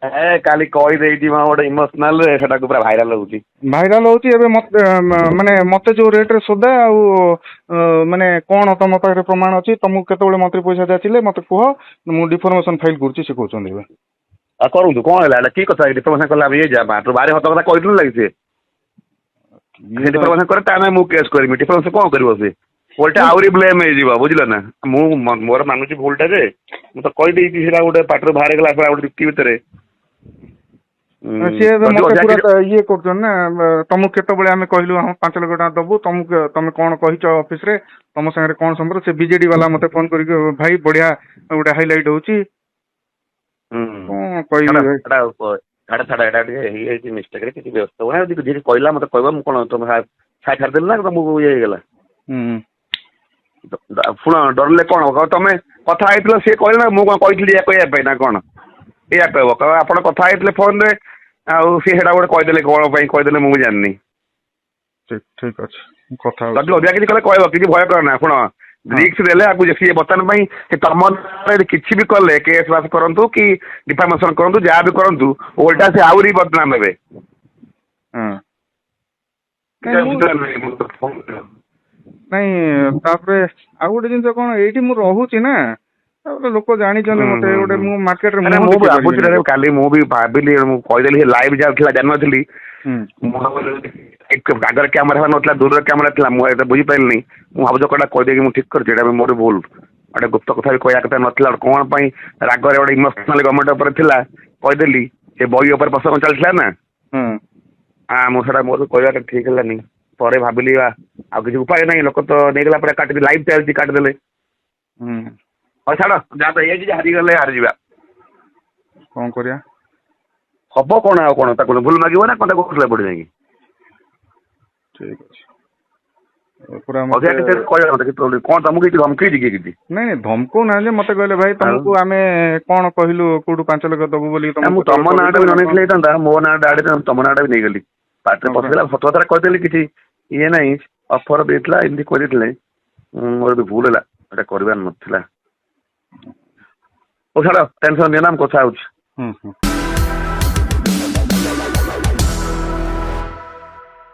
ଏ କାଲି କହିଦେଇଛି ଗୋଟେ ଇମୋସନାଲ ସେଟାକୁ ପୁରା ଭାଇରାଲ ହଉଛି ଏବେ ମାନେ ମତେ ଯୋଉ ରେଟ୍ ରେ ସୋଦା ଆଉ ମାନେ କଣ ତମ ପାଖରେ ପ୍ରମାଣ ଅଛି, ତମକୁ କେତେବେଳେ ମନ୍ତ୍ରୀ ପଇସା ଯାଚିଲେ ମତେ କୁହ, ମୁଁ ଡିଫର୍ମେସନ ଫାଇଲ କରୁଛି ସେ କହୁଛନ୍ତି ଏବେ। ଆଉ କରନ୍ତୁ କଣ ହେଲା କି କଥା ଡିଫର୍ମେସନ କଲା ବାହାରେ ହତ କଥା କହିଥିଲୁ ଲାଗି ସେ ଡିଫର୍ମେସନ କରେ ତାହେଲେ ମୁଁ କେସ୍ କରିବି। ଡିଫର୍ମେସନ କଣ କରିବ ସେ ଓଲଟା ଆହୁରି ବ୍ଲେମ୍ ହେଇଯିବ ବୁଝିଲ ନା। ମୁଁ ମୋର ମାନୁଛି ଭୁଲଟା ଯେ ମୁଁ ତ କହିଦେଇଛି ସେଇଟା ଗୋଟେ ପାଟିରୁ ବାହାରିଗଲା ଗୋଟେ ଯୁକ୍ତି ଭିତରେ। ସିଏ ଏବେ ମତେ ପୁରା ଇଏ କରୁଛନ୍ତି ନା, ତମକୁ କେତେବେଳେ ଆମେ କହିଲୁ ହଁ 5 ଲକ୍ଷ ଟଙ୍କା ଦବୁ, ତମେ କଣ କହିଛ ଅଫିସ ରେ, ତମ ସାଙ୍ଗରେ କଣ ସମ୍ପର୍କ। ସେ ବିଜେଡି ବାଲା ମତେ ଫୋନ କରିକି ଭାଇ ବଢିଆ ଗୋଟେ ହାଇଲାଇଟ ହଉଛି, କଣ କହିବି ଭାଇ। ଛାଡ ଏଟା ଟିକେ ହେଇଯାଇଛି ମିଷ୍ଟେକରେ, କିଛି ବ୍ୟସ୍ତ ହୁଏ ଯଦି କହିଲା ମତେ କହିବ, ମୁଁ କଣ ତମେ ଛାଡ଼ିଦେଲି ନା ତମକୁ ଇଏ ହେଇଗଲା। ଶୁଣ ଡରିଲେ କଣ ତମେ କଥା ହେଇଥିଲ, ସିଏ କହିଲେ ନା ମୁଁ କଣ କହିଥିଲି ଏଇଆ କହିବା ପାଇଁ ନା କଣ, ଏଇଆ କହିବ ଆପଣ କଥା ହେଇଥିଲେ ଫୋନରେ, ଆଉ ସିଏ ସେଇଟା ଗୋଟେ କହିଦେଲେ କଣ ପାଇଁ କହିଦେଲେ ମୁଁ ଜାଣିନି। ଠିକ ଅଛି କଥା ଯଦି ଅଧିକା କିଛି କଲେ କହିବ, କିଛି ଭୟ କର ନା। ଶୁଣ ରିକ୍ସ ଦେଲେ ଆକୁ ସିଏ ବର୍ତ୍ତମାନ ପାଇଁ ତମ କିଛି ବି କଲେ କେସ୍ ବାସ କରନ୍ତୁ କି ଡିଫାମେସନ କରନ୍ତୁ, ଯାହା ବି କରନ୍ତୁ, ଓଲଟା ସେ ଆହୁରି ବଦନାମ ହେବେ। ନାଇଁ ତାପରେ ଆଉ ଗୋଟେ ଜିନିଷ କଣ, ଏଇଠି ମୁଁ ରହୁଛି ନା, ତାପରେ ଲୋକ ଜାଣିଛନ୍ତି ମତେ, ଗୋଟେ ମୁଁ ମାର୍କେଟରେ ମୁଁ ବି ଭାବୁଛି କାଲି ମୁଁ ବି ଭାବିଲି, ମୁଁ କହିଦେଲି ଲାଇଭ୍ ଯାଉଥିଲା ଜାଣିନଥିଲି, ଆଗରେ କ୍ୟାମେରା ନଥିଲା, ଦୂରରେ କ୍ୟାମେରା ଥିଲା, ମୁଁ ଏଟା ବୁଝିପାରିଲିନି। ମୁଁ ଭାବୁଛି କଟା କହିଦେଇକି ମୁଁ ଠିକ କରିଛି, ଏଇଟା ମୋର ଭୁଲ। ଗୋଟେ ଗୁପ୍ତ କଥା ବି କହିବା କଥା ନଥିଲା, କଣ ପାଇଁ ରାଗରେ ଗୋଟେ ଇମୋସନାଲ ଗଭର୍ଣ୍ଣମେଣ୍ଟ ଉପରେ ଥିଲା କହିଦେଲି। ସେ ବହି ଉପରେ ପ୍ରସଙ୍ଗ ଚାଲିଥିଲା ନା, ମୁଁ ସେଟା ମୋର କହିବାଟା ଠିକ ହେଲାନି। ପରେ ଭାବିଲି ଆଉ କିଛି ଉପାୟ ନାହିଁ, ଲୋକ ତ ନେଇଗଲା ପରେ କାଟିଦେଲେ, ଲାଇଭ୍ ଚାଲିଛି କାଟିଦେଲେ। ହଉ ଛାଡ, ଯାହା ତ ହେଇଯାଇଛି, ହାରିଗଲେ ହାରିଯିବା, କଣ କରିବା। ହବ କଣ ଆଉ କଣ, ତାକୁ ଭୁଲ ମାଗିବ ନା କଣ, ତାକୁ ପଡି ଯାଇକି ଠିକ ଅଛି। ପୁରା କଣ ତମକୁ କିଛି ଧମକେଇଛି କି କିଛି? ନାଇଁ ଧମକଉ ନାହାନ୍ତି, ମତେ କହିଲେ ଭାଇ ତମକୁ ଆମେ କଣ କହିଲୁ କୋଉଠୁ 5 ଲକ୍ଷ ଦବୁ ବୋଲି ମୁଁ ତମ ନାଁଟା ବି ନ ନେଇଥିଲେ ହେଇଥାନ୍ତା, ମୋ ନାଁଟା ଆଡେ ତମ ନାଁଟା ବି ନେଇଗଲି। ପାଟିରେ ପଶିଗଲା, ସତ କଥାଟା କହିଦେଲି, କିଛି ଇଏ ନାହିଁ। ଅଫର ଦେଇଥିଲା ଏମିତି କରିଥିଲେ, ମୋର ବି ଭୁଲ ହେଲା, ଏଟା କରିବାର ନଥିଲା। ଓ ଛାଡ ଟେନସନ ନିଅ ନା, ମୁଁ କଥା ହଉଛି।